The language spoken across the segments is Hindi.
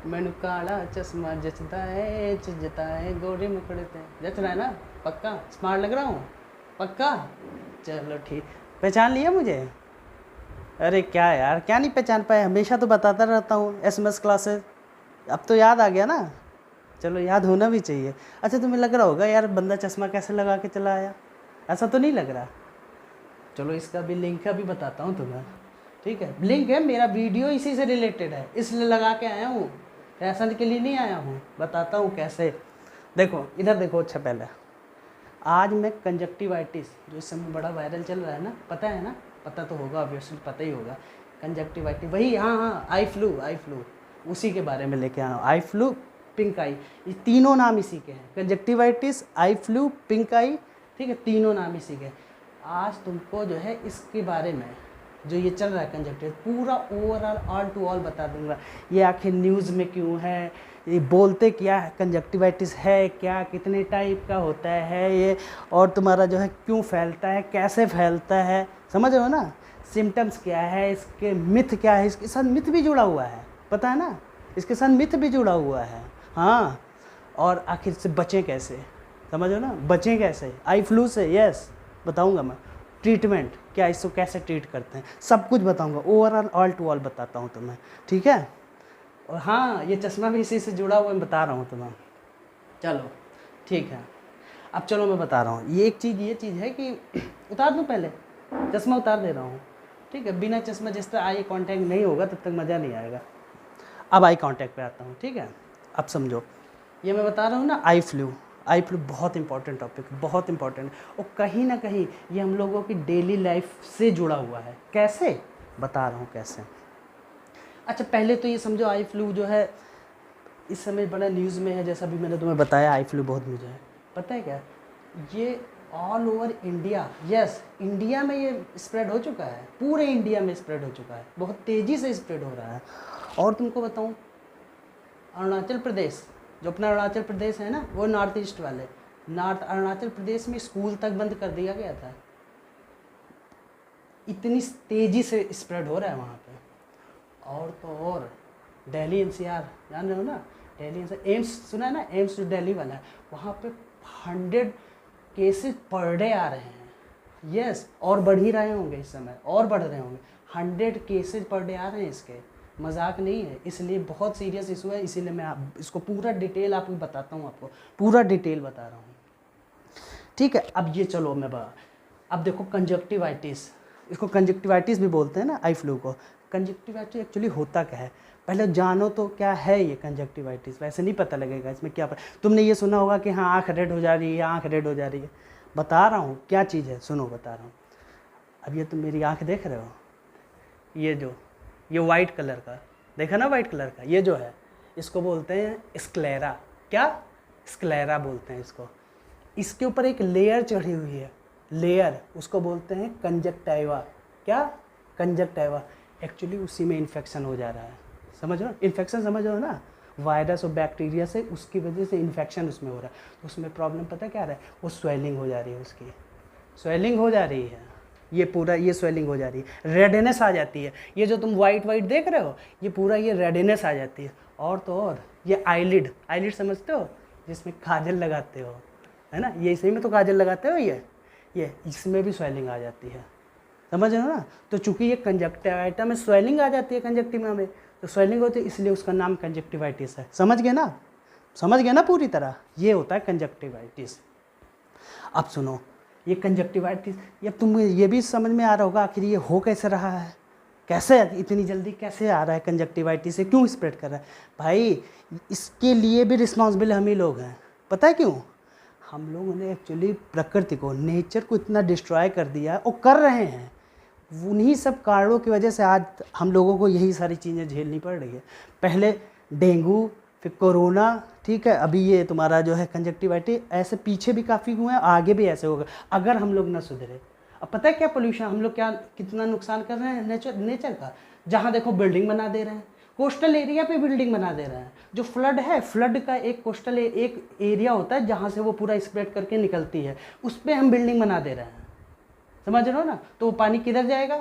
मैंने काला चश्मा जचता है जचता है गोरे मुखड़ते जच रहा है ना? पक्का स्मार्ट लग रहा हूँ? पक्का? चलो ठीक। पहचान लिया मुझे? अरे क्या यार, क्या नहीं पहचान पाए? हमेशा तो बताता रहता हूँ SMS क्लासेस। अब तो याद आ गया ना? चलो याद होना भी चाहिए। अच्छा तुम्हें लग रहा होगा यार बंदा चश्मा कैसे लगा के चला आया, ऐसा तो नहीं लग रहा? चलो इसका भी लिंक अभी बताता हूँ तुम्हें। ठीक है, लिंक है, मेरा वीडियो इसी से रिलेटेड है, इसलिए लगा के आया हूँ, फैशन के लिए नहीं आया हूँ। बताता हूँ कैसे। देखो इधर देखो। अच्छा पहले आज मैं कंजक्टिवाइटिस, जो इस समय बड़ा वायरल चल रहा है ना, पता है ना? पता तो होगा, ऑब्वियसली पता ही होगा। कंजक्टिवाइटिस वही, हाँ, आई फ्लू उसी के बारे में लेके आया हूँ। आई फ्लू, पिंक आई, ये तीनों नाम इसी के हैं। कंजक्टिवाइटिस, आई फ्लू, पिंक आई, ठीक है, तीनों नाम इसी के। आज तुमको जो है इसके बारे में जो ये चल रहा है कंजक्टिव, पूरा ओवरऑल ऑल टू ऑल बता दूंगा। ये आखिर न्यूज़ में क्यों है, ये बोलते क्या है, कंजक्टिवाइटिस है क्या, कितने टाइप का होता है ये, और तुम्हारा जो है क्यों फैलता है, कैसे फैलता है, समझ रहे हो ना? सिम्टम्स क्या है इसके, मिथ क्या है, इसके साथ मिथ भी जुड़ा हुआ है, पता है ना? इसके साथ मिथ भी जुड़ा हुआ है। हाँ, और आखिर से बचें कैसे, समझ रहे हो ना? बचें कैसे आई फ्लू से, यस बताऊंगा मैं। ट्रीटमेंट क्या, इसको कैसे ट्रीट करते हैं, सब कुछ बताऊंगा। ओवरऑल ऑल टू ऑल बताता हूँ तुम्हें, ठीक है? और हाँ, ये चश्मा भी इसी से जुड़ा हुआ मैं बता रहा हूँ तुम्हें। चलो ठीक है, अब चलो मैं बता रहा हूँ। ये चीज़ है कि उतार दूँ पहले, चश्मा उतार दे रहा हूँ, ठीक है? बिना चश्मा जिस तरह आई कांटेक्ट नहीं होगा तब तक मज़ा नहीं आएगा। अब आई कांटेक्ट पे आता हूँ, ठीक है? अब समझो, ये मैं बता रहा हूँ ना, आई फ्लू बहुत इंपॉर्टेंट टॉपिक, बहुत इंपॉर्टेंट, और कहीं ना कहीं ये हम लोगों की डेली लाइफ से जुड़ा हुआ है। कैसे बता रहा हूँ कैसे। अच्छा पहले तो ये समझो, आई फ्लू जो है इस समय बड़ा न्यूज़ में है, जैसा भी मैंने तुम्हें बताया। आई फ्लू बहुत मुझे है, पता है क्या, ये all over India, yes India में ये स्प्रेड हो चुका है, पूरे इंडिया में स्प्रेड हो चुका है, बहुत तेज़ी से स्प्रेड हो रहा है। और तुमको बताऊँ, अरुणाचल प्रदेश, जो अपना अरुणाचल प्रदेश है ना, वो नॉर्थ ईस्ट वाले, नॉर्थ अरुणाचल प्रदेश में स्कूल तक बंद कर दिया गया था, इतनी तेज़ी से स्प्रेड हो रहा है वहाँ पे। और तो और दिल्ली NCR जान रहे हो ना, दिल्ली NCR एम्स सुना है ना, एम्स जो दिल्ली वाला है, वहाँ पे 100 केसेस पर डे आ रहे हैं, यस, और बढ़ ही रहे होंगे इस समय, और बढ़ रहे होंगे। 100 केसेस पर डे आ रहे हैं, इसके मजाक नहीं है, इसलिए बहुत सीरियस इशू है। इसीलिए मैं इसको पूरा डिटेल आपको बताता हूँ, आपको पूरा डिटेल बता रहा हूँ, ठीक है? अब ये चलो अब देखो कंजक्टिवाइटिस, इसको कंजक्टिवाइटिस भी बोलते हैं ना, आई फ्लू को। कंजक्टिवाइटिस एक्चुअली होता क्या है, पहले जानो तो क्या है ये कंजक्टिवाइटिस। वैसे नहीं पता लगेगा इसमें क्या तुमने ये सुना होगा कि हाँ आँख रेड हो जा रही है, आँख रेड हो जा रही है। बता रहा हूँ क्या चीज़ है, सुनो बता रहा हूँ। अब ये तुम मेरी आँख देख रहे हो, ये वाइट कलर का देखा ना, वाइट कलर का ये जो है, इसको बोलते हैं स्क्लेरा। क्या? स्क्लेरा बोलते हैं इसको। इसके ऊपर एक लेयर चढ़ी हुई है, लेयर, उसको बोलते हैं कंजक्टाइवा। क्या? कंजक्टाइवा। एक्चुअली उसी में इन्फेक्शन हो जा रहा है, समझ रहे हो? इन्फेक्शन समझ रहे हो ना, वायरस और बैक्टीरिया से, उसकी वजह से इन्फेक्शन उसमें हो रहा है। तो उसमें प्रॉब्लम पता क्या रहा है, वो स्वेलिंग हो जा रही है, उसकी स्वेलिंग हो जा रही है, ये पूरा ये स्वेलिंग हो जा रही है, रेडनेस आ जाती है। ये जो तुम वाइट देख रहे हो, ये पूरा ये रेडनेस आ जाती है। और तो और ये आईलिड समझते हो, जिसमें काजल लगाते हो, है ना, ये इसी में तो काजल लगाते हो, ये इसमें भी स्वेलिंग आ जाती है, समझ रहे हो ना? तो चूंकि ये कंजक्टिवाइटा में स्वेलिंग आ जाती है, कंजक्टिवा में तो स्वेलिंग होती है, इसलिए उसका नाम कंजक्टिवाइटिस है। समझ गए ना? समझ गए ना पूरी तरह? ये होता है कंजक्टिवाइटिस। अब सुनो, ये कंजक्टिवाइटिस, ये तुम ये भी समझ में आ रहा होगा आखिर ये हो कैसे रहा है, कैसे इतनी जल्दी कैसे आ रहा है कंजक्टिवाइटिस, से क्यों स्प्रेड कर रहा है? भाई इसके लिए भी रिस्पॉन्सिबल हम ही लोग हैं। पता है क्यों? हम लोगों ने एक्चुअली प्रकृति को, नेचर को इतना डिस्ट्रॉय कर दिया और कर रहे हैं। उन्हीं सब कारणों की वजह से आज हम लोगों को यही सारी चीज़ें झेलनी पड़ रही है। पहले डेंगू, फिर कोरोना, ठीक है, अभी ये तुम्हारा जो है कंजक्टिवाइटिस, ऐसे पीछे भी काफ़ी हुए हैं, आगे भी ऐसे होगा अगर हम लोग ना सुधरे। अब पता है क्या पोल्यूशन, हम लोग क्या कितना नुकसान कर रहे हैं नेचर का। जहाँ देखो बिल्डिंग बना दे रहे हैं, कोस्टल एरिया पे बिल्डिंग बना दे रहे हैं। जो फ्लड है, फ्लड का एक कोस्टल एक एरिया होता है जहाँ से वो पूरा स्प्रेड करके निकलती है, उस पर हम बिल्डिंग बना दे रहे हैं, समझ रहे हो ना? तो वो पानी किधर जाएगा?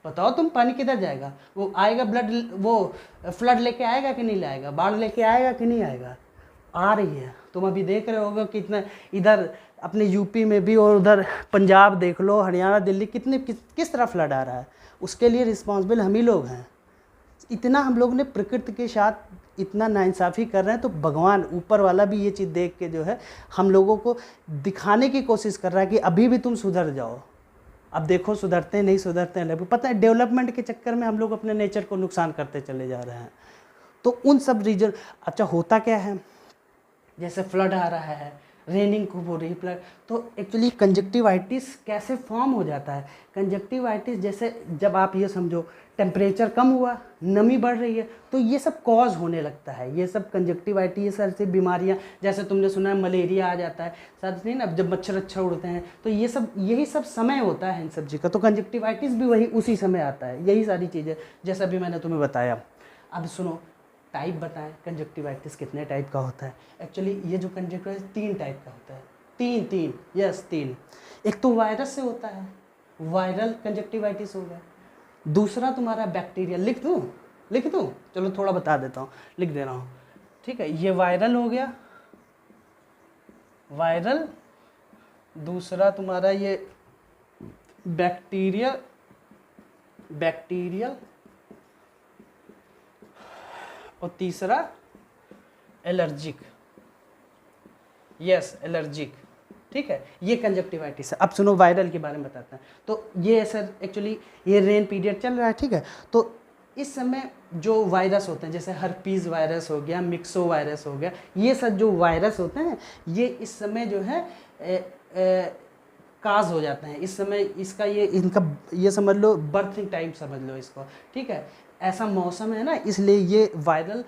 बताओ तुम, पानी किधर जाएगा? वो आएगा ब्लड, वो फ्लड लेके आएगा कि नहीं लाएगा? बाढ़ लेके आएगा कि नहीं आएगा? आ रही है। तुम अभी देख रहे होगे कितना इधर अपने यूपी में भी, और उधर पंजाब देख लो, हरियाणा, दिल्ली, कितने किस तरह फ्लड आ रहा है। उसके लिए रिस्पॉन्सिबल हम ही लोग हैं। इतना हम लोग ने प्रकृति के साथ इतना नाइंसाफ़ी कर रहे हैं, तो भगवान ऊपर वाला भी ये चीज़ देख के जो है हम लोगों को दिखाने की कोशिश कर रहा है कि अभी भी तुम सुधर जाओ। अब देखो सुधरते नहीं सुधरते हैं, पता है डेवलपमेंट के चक्कर में हम लोग अपने नेचर को नुकसान करते चले जा रहे हैं। तो उन सब रीजन, अच्छा होता क्या है, जैसे फ्लड आ रहा है, रेनिंग खूब हो रही है, फ्लड, तो एक्चुअली कंजक्टिवाइटिस कैसे फॉर्म हो जाता है? कंजक्टिवाइटिस जैसे जब आप ये समझो टेम्परेचर कम हुआ, नमी बढ़ रही है, तो ये सब कॉज होने लगता है। ये सब कंजक्टिवाइटिस, ये सारी सी बीमारियाँ, जैसे तुमने सुना है मलेरिया आ जाता है, साथ नहीं ना, जब मच्छर अच्छा उड़ते हैं, तो ये सब यही सब समय होता है इन सब चीज़ का। तो कंजक्टिवाइटिस भी वही उसी समय आता है, यही सारी चीज़ें जैसा भी मैंने तुम्हें बताया। अब सुनो, टाइप बताएं कंजक्टिवाइटिस कितने टाइप का होता है? एक्चुअली ये जो कंजक्टिवाइटिस 3 टाइप का होता है। तीन। एक तो वायरस से होता है, वायरल कंजक्टिवाइटिस हो गया। दूसरा तुम्हारा बैक्टीरियल, लिख दूँ? चलो थोड़ा बता देता हूँ, लिख दे रहा हूँ, ठीक है। ये वायरल हो गया, वायरल। दूसरा तुम्हारा ये बैक्टीरियल, और तीसरा एलर्जिक, एलर्जिक, ठीक है। ये कंजक्टिवाइटिस है। अब सुनो वायरल के बारे में बताते हैं। तो ये सर एक्चुअली ये रेन पीरियड चल रहा है, ठीक है। तो इस समय जो वायरस होते हैं, जैसे हर्पीज़ वायरस हो गया, मिक्सो वायरस हो गया, ये सब जो वायरस होते हैं, ये इस समय जो है काज हो जाते हैं। इस समय इसका ये समझ लो बर्थिंग टाइम समझ लो इसको, ठीक है। ऐसा मौसम है ना, इसलिए ये वायरल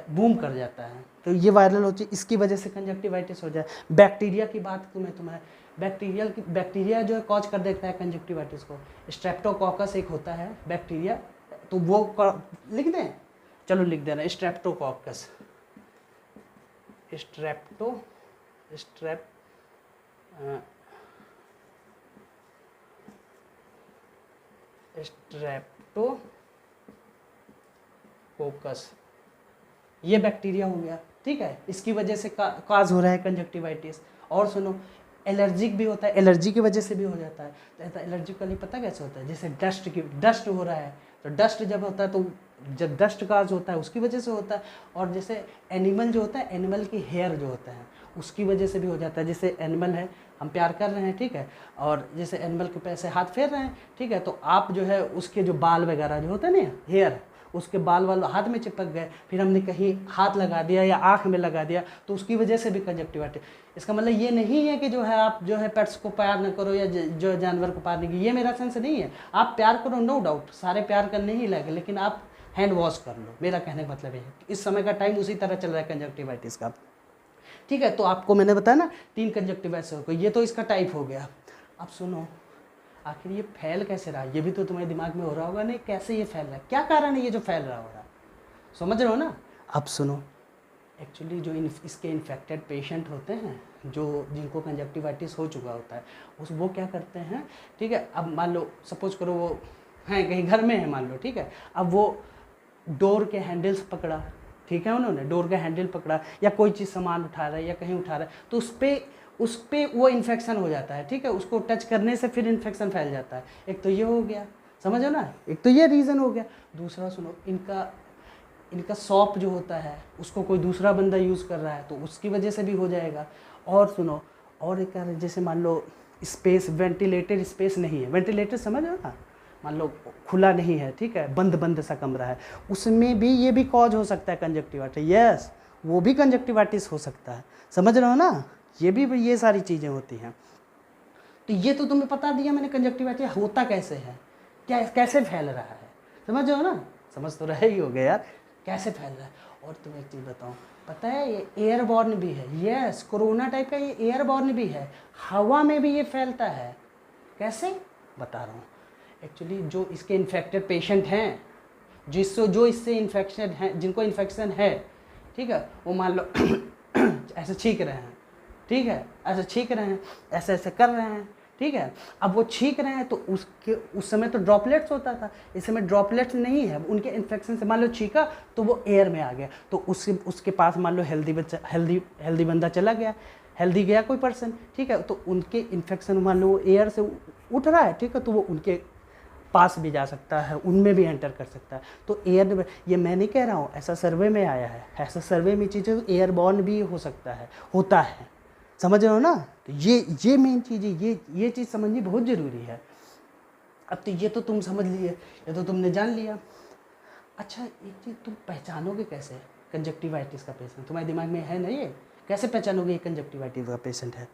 बूम कर जाता है। तो ये वायरल होती है, इसकी वजह से कंजक्टिवाइटिस हो जाए। बैक्टीरिया की बात तुम्हें बैक्टीरिया जो है कॉज कर देता है कंजक्टिवाइटिस को। स्ट्रेप्टोकोकस एक होता है बैक्टीरिया, तो वो लिख दें, चलो लिख देना, स्ट्रेप्टोकोकस, स्ट्रेप्टोकोकस, ये बैक्टीरिया हो गया, ठीक है। इसकी वजह से काज हो रहा है कंजक्टिवाइटिस। और सुनो, एलर्जिक भी होता है, एलर्जी की वजह से भी हो जाता है। तो ऐसा एलर्जिकली पता कैसे होता है? जैसे डस्ट हो रहा है, तो डस्ट जब होता है, तो जब डस्ट काज होता है उसकी वजह से होता है। और जैसे एनिमल जो होता है, एनिमल की हेयर जो होता है उसकी वजह से भी हो जाता है। जैसे एनिमल है, हम प्यार कर रहे हैं, ठीक है, और जैसे एनिमल के पैसे हाथ फेर रहे हैं, ठीक है, तो आप जो है उसके जो बाल वगैरह जो होते हैं ना, हेयर, उसके बाल हाथ में चिपक गए, फिर हमने कहीं हाथ लगा दिया या आँख में लगा दिया, तो उसकी वजह से भी कंजक्टिवाइटिस। इसका मतलब ये नहीं है कि जो है आप जो है पेट्स को प्यार न करो या जो जानवर को प्यार नहीं करो, ये मेरा सेंस नहीं है। आप प्यार करो, नो डाउट, सारे प्यार करने ही लगे, लेकिन आप हैंड वॉश कर लो, मेरा कहने का मतलब है। इस समय का टाइम उसी तरह चल रहा है कंजक्टिवाइटिस का, ठीक है। तो आपको मैंने बताया ना 3 कंजक्टिवाइटिस हो गई, ये तो इसका टाइप हो गया। अब सुनो, आखिर ये फैल कैसे रहा है? ये भी तो तुम्हारे दिमाग में हो रहा होगा, नहीं कैसे ये फैल रहा है, क्या कारण है ये जो फैल रहा होगा, समझ रहे हो ना? अब सुनो, एक्चुअली जो इसके इन्फेक्टेड पेशेंट होते हैं, जिनको कंजक्टिवाइटिस हो चुका होता है, वो क्या करते हैं, ठीक है। अब मान लो सपोज करो वो हैं कहीं घर में है, मान लो, ठीक है। अब वो डोर के हैंडल्स पकड़ा, ठीक है, उन्होंने डोर का हैंडल पकड़ा या कोई चीज़ सामान उठा रहा है या कहीं उठा रहा है, तो उस पे वो इन्फेक्शन हो जाता है, ठीक है। उसको टच करने से फिर इन्फेक्शन फैल जाता है। एक तो ये हो गया, समझो ना, एक तो ये रीज़न हो गया। दूसरा सुनो, इनका सॉप जो होता है उसको कोई दूसरा बंदा यूज़ कर रहा है, तो उसकी वजह से भी हो जाएगा। और सुनो, और एक जैसे मान लो स्पेस, वेंटिलेटेड स्पेस नहीं है, वेंटिलेटेड समझ रहे हो ना, मान लो खुला नहीं है, ठीक है, बंद सा कमरा है, उसमें भी ये भी कॉज हो सकता है कंजक्टिवाइटिस। यस, वो भी कंजक्टिवाइटिस हो सकता है, समझ रहे हो ना, ये सारी चीज़ें होती हैं। तो ये तो तुम्हें बता दिया मैंने कंजक्टिवाइटिस होता कैसे है, क्या कैसे फैल रहा है, समझ रहे हो ना? समझ तो रहे ही हो गए यार, कैसे फैल रहा है। और तुम्हें एक चीज़ बताऊँ, पता है ये एयरबॉर्न भी है। यस, कोरोना टाइप का ये एयरबॉर्न भी है, हवा में भी ये फैलता है। कैसे, बता रहा हूँ। एक्चुअली जो इसके इन्फेक्टेड पेशेंट हैं, जो इससे इन्फेक्शन है, जिनको इन्फेक्शन है, ठीक है, वो मान लो ऐसे छींक रहे हैं, ठीक है, ऐसे छींक रहे हैं, ऐसे कर रहे हैं, ठीक ठीक है। अब वो छींक रहे हैं तो उस समय तो ड्रॉपलेट्स होता था, इस समय ड्रॉपलेट्स नहीं है। उनके इन्फेक्शन से मान लो छींका तो वो एयर में आ गया, तो उसके पास मान लो हेल्दी बंदा चला गया, हेल्दी गया कोई पर्सन, ठीक है, तो उनके इन्फेक्शन मान लो एयर से उठ रहा है, ठीक है, तो वो उनके पास भी जा सकता है, उनमें भी एंटर कर सकता है। तो एयर, ये मैं नहीं कह रहा हूँ, ऐसा सर्वे में आया है, ऐसा सर्वे में चीज़ें एयरबॉर्न भी हो सकता है, होता है, समझ रहे हो ना। तो ये मेन चीज़ है, ये चीज़ समझनी बहुत ज़रूरी है। अब तो ये तो तुम समझ लिए, ये तो तुमने जान लिया। अच्छा एक चीज़ तुम पहचानोगे कैसे कंजक्टिवाइटिस का पेशेंट? तुम्हारे दिमाग में है ना ये, कैसे पहचानोगे ये कंजक्टिवाइटिस का पेशेंट है?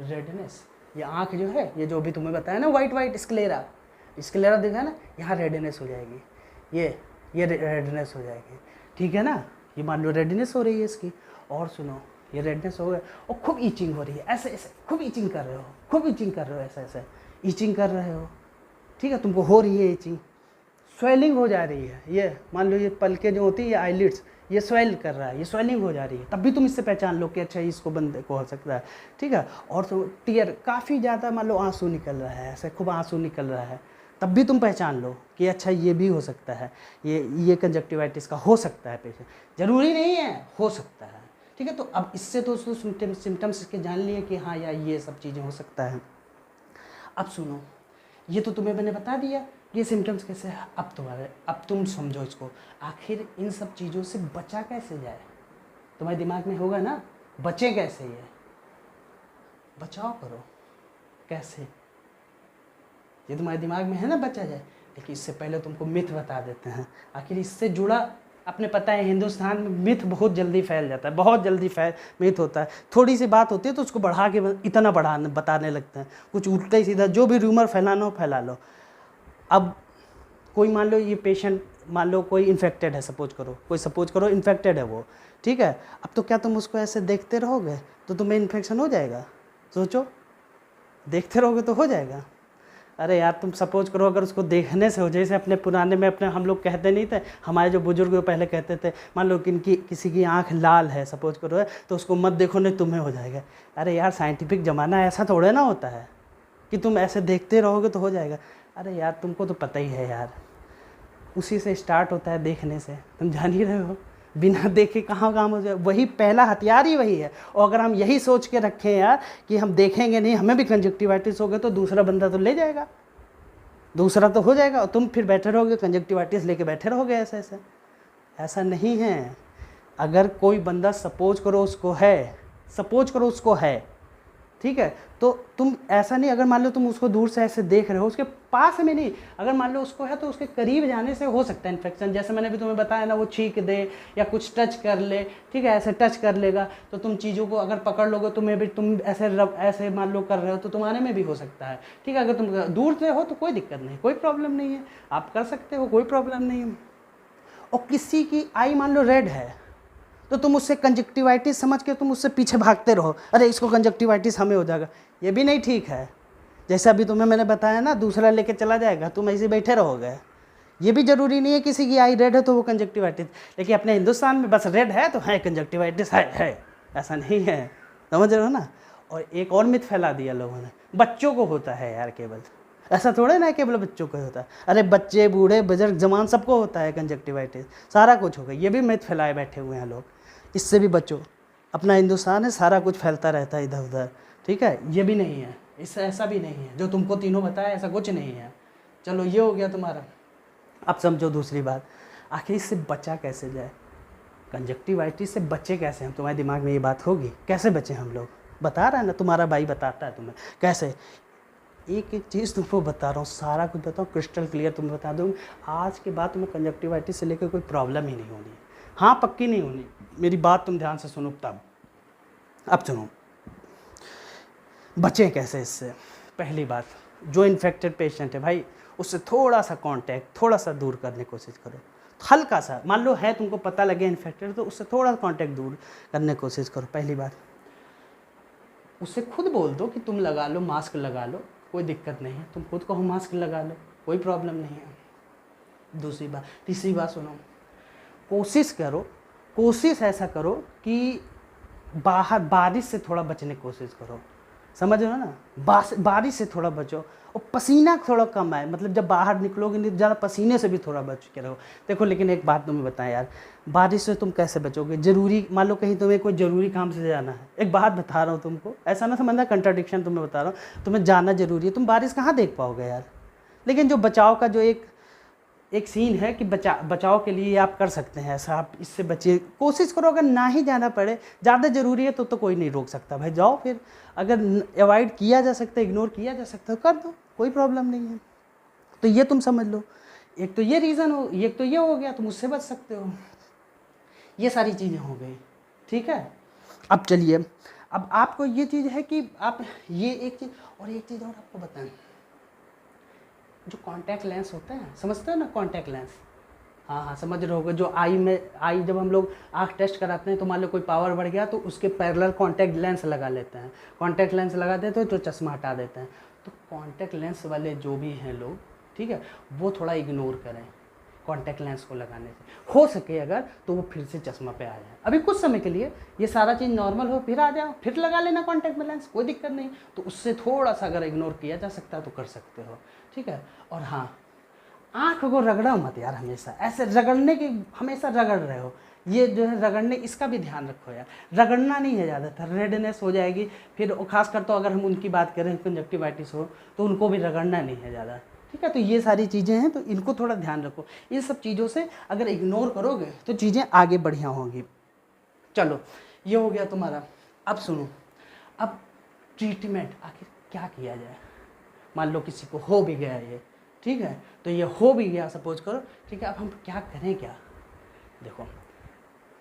रेडनेस, ये आँख जो है, ये जो भी तुम्हें बताया ना वाइट स्क्लेरा देखा ना, यहाँ रेडनेस हो जाएगी, ये रेडनेस हो जाएगी, ठीक है ना। ये मान लो रेडनेस हो रही है इसकी, और सुनो ये रेडनेस हो गया और खूब ईचिंग हो रही है, ऐसे ऐसे खूब ईचिंग कर रहे हो, ऐसे ऐसे ईचिंग कर रहे हो, ठीक है, तुमको हो रही है ईचिंग, स्वेलिंग हो जा रही है, ये मान लो ये पलकें जो होती है, ये आईलिड्स, ये स्वेल कर रहा है, ये स्वेलिंग हो जा रही है, तब भी तुम इससे पहचान लो कि अच्छा इसको बंदे को हो सकता है, ठीक है। और तो टीयर काफ़ी ज़्यादा मान लो आंसू निकल रहा है, ऐसे खूब आंसू निकल रहा है, तब भी तुम पहचान लो कि अच्छा ये भी हो सकता है, ये कंजक्टिवाइटिस का हो सकता है पेशेंट, ज़रूरी नहीं है, हो सकता है, ठीक है। तो अब इससे तो सिम्टम्स इसके जान लिए कि हाँ यार ये सब चीज़ें हो सकता है। अब सुनो, ये तो तुम्हें मैंने बता दिया ये सिम्टम्स कैसे है। अब तुम समझो इसको, आखिर इन सब चीज़ों से बचा कैसे जाए? तुम्हारे दिमाग में होगा ना, बचे कैसे, ये बचाव करो कैसे, ये तुम्हारे दिमाग में है ना, बचा जाए। लेकिन इससे पहले तुमको मिथ बता देते हैं। आखिर इससे जुड़ा, अपने पता है हिंदुस्तान में मिथ बहुत जल्दी फैल जाता है, बहुत जल्दी मिथ होता है, थोड़ी सी बात होती है तो उसको बढ़ा के इतना बताने लगते हैं, कुछ उल्टा ही सीधा जो भी रूमर फैलाना हो फैला लो। अब कोई मान लो ये पेशेंट, मान लो कोई इन्फेक्टेड है, सपोज करो इन्फेक्टेड है वो, ठीक है। अब तो क्या तुम उसको ऐसे देखते रहोगे तो तुम्हें इन्फेक्शन हो जाएगा? सोचो, देखते रहोगे तो हो जाएगा? अरे यार तुम सपोज करो अगर उसको देखने से हो, जैसे अपने पुराने में अपने हम लोग कहते नहीं थे, हमारे जो बुजुर्ग पहले कहते थे, मान लो कि किसी की आंख लाल है, सपोज करो है, तो उसको मत देखो नहीं तुम्हें हो जाएगा। अरे यार साइंटिफिक ज़माना ऐसा थोड़े ना होता है कि तुम ऐसे देखते रहोगे तो हो जाएगा। अरे यार तुमको तो पता ही है यार, उसी से स्टार्ट होता है, देखने से, तुम जान ही रहे हो, बिना देखे कहाँ काम हो जाए, वही पहला हथियार ही वही है। और अगर हम यही सोच के रखें यार कि हम देखेंगे नहीं, हमें भी कंजक्टिवाइटिस हो गया, तो दूसरा बंदा तो ले जाएगा, दूसरा तो हो जाएगा, और तुम फिर बैठे रहोगे कंजक्टिवाइटिस लेके बैठे रहोगे ऐसे। ऐसा नहीं है। अगर कोई बंदा सपोज करो उसको है, ठीक है, तो तुम ऐसा नहीं, अगर मान लो तुम उसको दूर से ऐसे देख रहे हो, उसके पास में नहीं, अगर मान लो उसको है तो उसके करीब जाने से हो सकता है इन्फेक्शन। जैसे मैंने भी तुम्हें बताया ना, वो छींक दे या कुछ टच कर ले, ठीक है, ऐसे टच कर लेगा तो तुम चीज़ों को अगर पकड़ लोगे, तुम्हें भी, तुम ऐसे मान लो कर रहे हो तो तुम्हारे में भी हो सकता है, ठीक है। अगर तुम दूर से हो तो कोई दिक्कत नहीं, कोई प्रॉब्लम नहीं है, आप कर सकते हो, कोई प्रॉब्लम नहीं है। और किसी की आई मान लो रेड है तो तुम उससे कंजक्टिवाइटिस समझ के तुम उससे पीछे भागते रहो, अरे इसको कंजक्टिवाइटिस हमें हो जाएगा, ये भी नहीं ठीक है। जैसा अभी तुम्हें मैंने बताया ना, दूसरा लेके चला जाएगा, तुम ऐसे बैठे रहोगे। ये भी ज़रूरी नहीं है किसी की आई रेड है तो वो कंजक्टिवाइटिस, लेकिन अपने हिंदुस्तान में बस रेड है तो है कंजक्टिवाइटिस है, ऐसा नहीं है, समझ रहे हो ना। और एक और मिथ फैला दिया लोगों ने, बच्चों को होता है यार केवल, ऐसा थोड़े ना केवल बच्चों को होता है, अरे बच्चे बूढ़े बुजुर्ग जवान सबको होता है कंजक्टिवाइटिस, सारा कुछ होगा। ये भी मिथ फैलाए बैठे हुए हैं लोग, इससे भी बचो। अपना हिंदुस्तान है, सारा कुछ फैलता रहता है इधर उधर, ठीक है। ये भी नहीं है, इससे ऐसा भी नहीं है, जो तुमको तीनों बताया ऐसा कुछ नहीं है। चलो ये हो गया तुम्हारा। अब समझो दूसरी बात, आखिर इससे बचा कैसे जाए, कंजक्टिवाइटिस से बचे कैसे हम? तुम्हारे दिमाग में ये बात होगी, कैसे बचे हम लोग? बता रहा है ना, तुम्हारा भाई बताता है तुम्हें कैसे। एक एक चीज़ तुमको बता रहा हूँ, सारा कुछ बताऊँ, क्रिस्टल क्लियर तुम्हें बता दूँ। आज के बाद तुम्हें कंजक्टिवाइटिस से लेकर कोई प्रॉब्लम ही नहीं होनी, हाँ पक्की नहीं होनी। मेरी बात तुम ध्यान से सुनो तब। अब सुनो, बचें कैसे इससे। पहली बात, जो इन्फेक्टेड पेशेंट है भाई, उससे थोड़ा सा कांटेक्ट थोड़ा सा दूर करने की कोशिश करो, हल्का सा, मान लो है तुमको पता लगे इन्फेक्टेड, तो उससे थोड़ा कांटेक्ट दूर करने की कोशिश करो। पहली बात, उससे खुद बोल दो कि तुम लगा लो, मास्क लगा लो, कोई दिक्कत नहीं है, तुम खुद कहो मास्क लगा लो, कोई प्रॉब्लम नहीं है। दूसरी बात, तीसरी बात सुनो, कोशिश ऐसा करो कि बाहर बारिश से थोड़ा बचने की कोशिश करो, समझ रहे हो ना। बारिश से थोड़ा बचो और पसीना थोड़ा कम आए, मतलब जब बाहर निकलोगे नहीं ज़्यादा पसीने से भी थोड़ा बच के रहो। देखो लेकिन एक बात तुम्हें बताएं यार, बारिश से तुम कैसे बचोगे? ज़रूरी मान लो कहीं तुम्हें कोई ज़रूरी काम से जाना है, एक बात बता रहा हूँ तुमको, ऐसा ना समझना कंट्राडिक्शन तुम्हें बता रहा हूँ, तुम्हें जाना ज़रूरी है, तुम बारिश कहाँ देख पाओगे यार। लेकिन जो बचाव का जो एक सीन है कि बचाव के लिए आप कर सकते हैं ऐसा, आप इससे बचिए, कोशिश करो अगर ना ही जाना पड़े, ज़्यादा ज़रूरी है तो कोई नहीं रोक सकता भाई, जाओ फिर। अगर अवॉइड किया जा सकता है, इग्नोर किया जा सकता है तो कर दो, कोई प्रॉब्लम नहीं है। तो ये तुम समझ लो, एक तो ये रीज़न हो, एक तो ये हो गया, तुम उससे बच सकते हो। ये सारी चीज़ें हो गई, ठीक है। अब चलिए, अब आपको ये चीज़ है कि आप ये एक चीज़ और एक चीज़ और आपको बताएं, जो कॉन्टैक्ट लेंस होते हैं, समझते हो ना कॉन्टैक्ट लेंस? हाँ हाँ समझ रहे होगे। जो आई जब हम लोग आँख टेस्ट कराते हैं तो मान लो कोई पावर बढ़ गया तो उसके पैरेलल कॉन्टैक्ट लेंस लगा लेते हैं, कॉन्टैक्ट लेंस लगा देते हैं तो चश्मा हटा देते हैं। तो कॉन्टैक्ट लेंस वाले जो भी हैं लोग, ठीक है, वो थोड़ा इग्नोर करें कॉन्टैक्ट लेंस को लगाने से, हो सके अगर तो वो फिर से चश्मा पे आ जाए। अभी कुछ समय के लिए ये सारा चीज़ नॉर्मल हो, फिर आ जाओ, फिर लगा लेना कॉन्टैक्ट में लेंस, कोई दिक्कत नहीं। तो उससे थोड़ा सा अगर इग्नोर किया जा सकता है तो कर सकते हो, ठीक है। और हाँ, आँख को रगड़ो मत यार, हमेशा ऐसे रगड़ने की, हमेशा रगड़ रहे हो, ये जो है रगड़ने, इसका भी ध्यान रखो यार। रगड़ना नहीं है ज़्यादातर, रेडनेस हो जाएगी फिर, खासकर तो अगर हम उनकी बात करें कंजक्टिवाइटिस हो तो उनको भी रगड़ना नहीं है ज़्यादा, ठीक है। तो ये सारी चीज़ें हैं तो इनको थोड़ा ध्यान रखो। इन सब चीज़ों से अगर इग्नोर करोगे तो चीज़ें आगे बढ़िया होंगी। चलो ये हो गया तुम्हारा। अब सुनो, अब ट्रीटमेंट आखिर क्या किया जाए। मान लो किसी को हो भी गया ये, ठीक है, तो ये हो भी गया सपोज करो, ठीक है। अब हम क्या करें क्या? देखो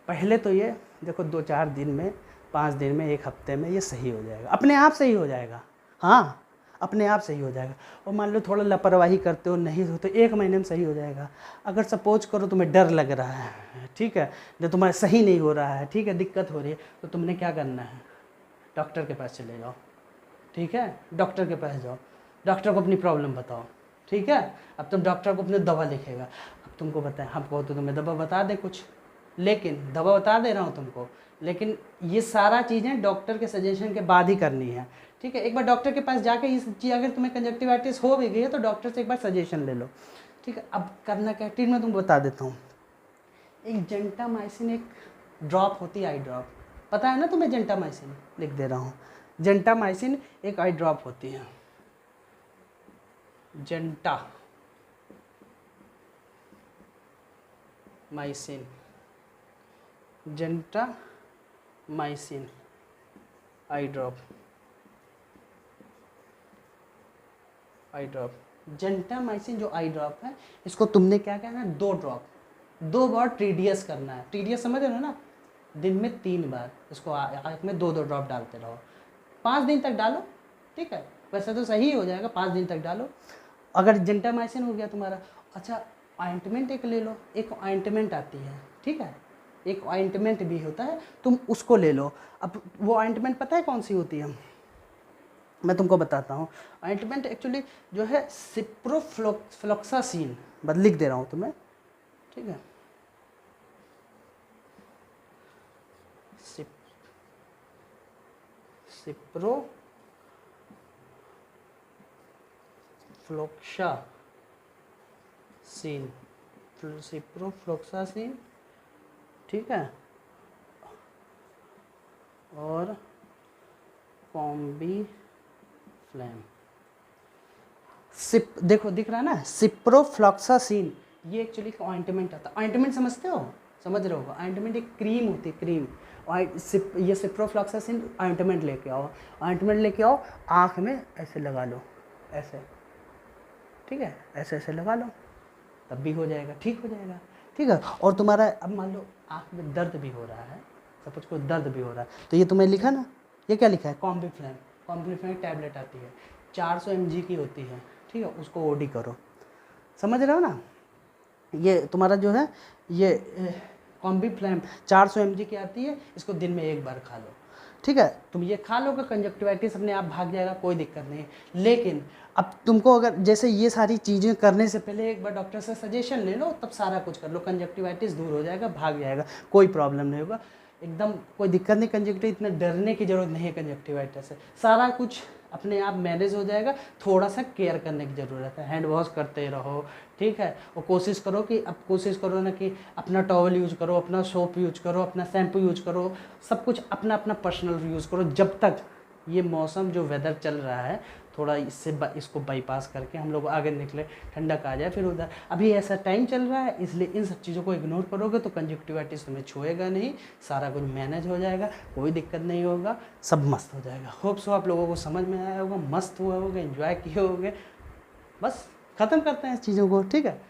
पहले तो ये देखो 2-4 दिन में, 5 दिन में, 1 हफ्ते में ये सही हो जाएगा, अपने आप सही हो जाएगा। हाँ अपने आप सही हो जाएगा। और मान लो थोड़ा लापरवाही करते हो, नहीं हो तो 1 महीने में सही हो जाएगा। अगर सपोज करो तुम्हें डर लग रहा है, ठीक है, जो तुम्हारा सही नहीं हो रहा है, ठीक है, दिक्कत हो रही है, तो तुमने क्या करना है, डॉक्टर के पास चले जाओ, ठीक है, डॉक्टर के पास जाओ, डॉक्टर को अपनी प्रॉब्लम बताओ, ठीक है। अब तुम डॉक्टर को अपनी दवा लिखेगा, अब तुमको बताएं, हमको तो तुम्हें दवा बता दे कुछ, लेकिन दवा बता दे रहा हूँ तुमको, लेकिन ये सारा चीज़ें डॉक्टर के सजेशन के बाद ही करनी है, ठीक है। एक बार डॉक्टर के पास जाके इस चीज़, अगर तुम्हें कंजक्टिवाइटिस हो भी गई है तो डॉक्टर से एक बार सजेशन ले लो, ठीक है। अब करना क्या, ट्रीटमेंट तुमको बता देता हूँ। एक जेंटामाइसिन एक ड्रॉप होती है, आई ड्रॉप, पता है ना तुम्हें? जेंटामाइसिन लिख दे रहा हूँ, जेंटामाइसिन एक आई ड्रॉप होती है, जेंटामाइसिन, जेंटामाइसिन आई ड्रॉप, आई ड्रॉप, जेंटामाइसिन जो आई ड्रॉप है, इसको तुमने क्या करना है, 2 ड्रॉप 2 बार TDS करना है। TDS समझ रहे हो ना, दिन में 3 बार इसको आँख में 2-2 ड्रॉप डालते रहो, 5 दिन तक डालो, ठीक है। वैसे तो सही हो जाएगा, 5 दिन तक डालो। अगर जेंटामाइसिन हो गया तुम्हारा, अच्छा ऑइंटमेंट एक ले लो, एक ऑइंटमेंट आती है, ठीक है, एक ऑइंटमेंट भी होता है, तुम उसको ले लो। अब वो ऑइंटमेंट पता है कौन सी होती है, मैं तुमको बताता हूँ। ऑइंटमेंट एक्चुअली जो है सिप्रोफ्लोक्सासिन, बस लिख दे रहा हूँ तुम्हें, ठीक है, सिप्रोफ्लोक्सासिन, ठीक है, और कॉम्बीफ्लैम। देखो दिख रहा है ना, सिप्रोफ्लोक्सासिन, ये एक्चुअली ऑइंटमेंट आता है। ऑइंटमेंट समझते हो, समझ रहे हो? ऑइंटमेंट एक क्रीम होती है, क्रीम। ये सिप्रोफ्लोक्सासिन ऑइंटमेंट लेके आओ, ऑइंटमेंट लेके आओ, आँख में ऐसे लगा लो, ऐसे, ठीक है, ऐसे ऐसे लगा लो, तब भी हो जाएगा, ठीक हो जाएगा, ठीक है। और तुम्हारा अब मान लो आँख में दर्द भी हो रहा है, सपोज कोई दर्द भी हो रहा है, तो ये तुम्हें लिखा ना, ये क्या लिखा है, कॉम्बीफ्लैम। कॉम्बीफ्लैम टैबलेट आती है, 400 mg की होती है, ठीक है, उसको ओडी करो, समझ रहे हो ना। ये तुम्हारा जो है ये कॉम्बीफ्लैम 400 mg की आती है, इसको दिन में 1 बार खा लो, ठीक है। तुम ये खा लोगे, कंजक्टिवाइटिस अपने आप भाग जाएगा, कोई दिक्कत नहीं है। लेकिन अब तुमको अगर जैसे ये सारी चीज़ें करने से पहले एक बार डॉक्टर से सजेशन ले लो, तब सारा कुछ कर लो, कंजक्टिवाइटिस दूर हो जाएगा, भाग जाएगा, कोई प्रॉब्लम नहीं होगा। एकदम कोई दिक्कत नहीं। कंजक्टिव इतना डरने की ज़रूरत नहीं है कंजक्टिवाइटिस से, सारा कुछ अपने आप मैनेज हो जाएगा। थोड़ा सा केयर करने की ज़रूरत है, हैंड वॉश करते रहो, ठीक है। और कोशिश करो ना कि अपना टॉवल यूज करो, अपना सोप यूज करो, अपना शैम्पू यूज करो, सब कुछ अपना अपना पर्सनल यूज़ करो। जब तक ये मौसम जो वेदर चल रहा है थोड़ा इसको बाईपास करके हम लोग आगे निकले, ठंडक आ जाए फिर उधर। अभी ऐसा टाइम चल रहा है, इसलिए इन सब चीज़ों को इग्नोर करोगे तो कंजक्टिवाइटिस तुम्हें छुएगा नहीं, सारा कुछ मैनेज हो जाएगा, कोई दिक्कत नहीं होगा, सब मस्त हो जाएगा। होप सो आप लोगों को समझ में आया होगा, मस्त हुआ होगा, एंजॉय किए होगे। बस ख़त्म करते हैं इस चीज़ों को, ठीक है।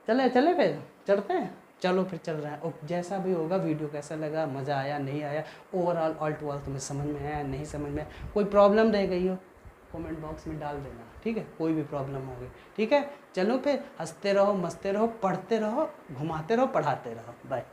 चले फिर चढ़ते हैं, चलो फिर चल रहा है। और जैसा भी होगा, वीडियो कैसा लगा, मज़ा आया नहीं आया, ओवरऑल ऑल टू ऑल तुम्हें समझ में आया नहीं समझ में, कोई प्रॉब्लम रह गई हो कमेंट बॉक्स में डाल देना, ठीक है। कोई भी प्रॉब्लम होगी, ठीक है। चलो फिर हंसते रहो, मस्ते रहो, पढ़ते रहो, घुमाते रहो, पढ़ाते रहो। बाय।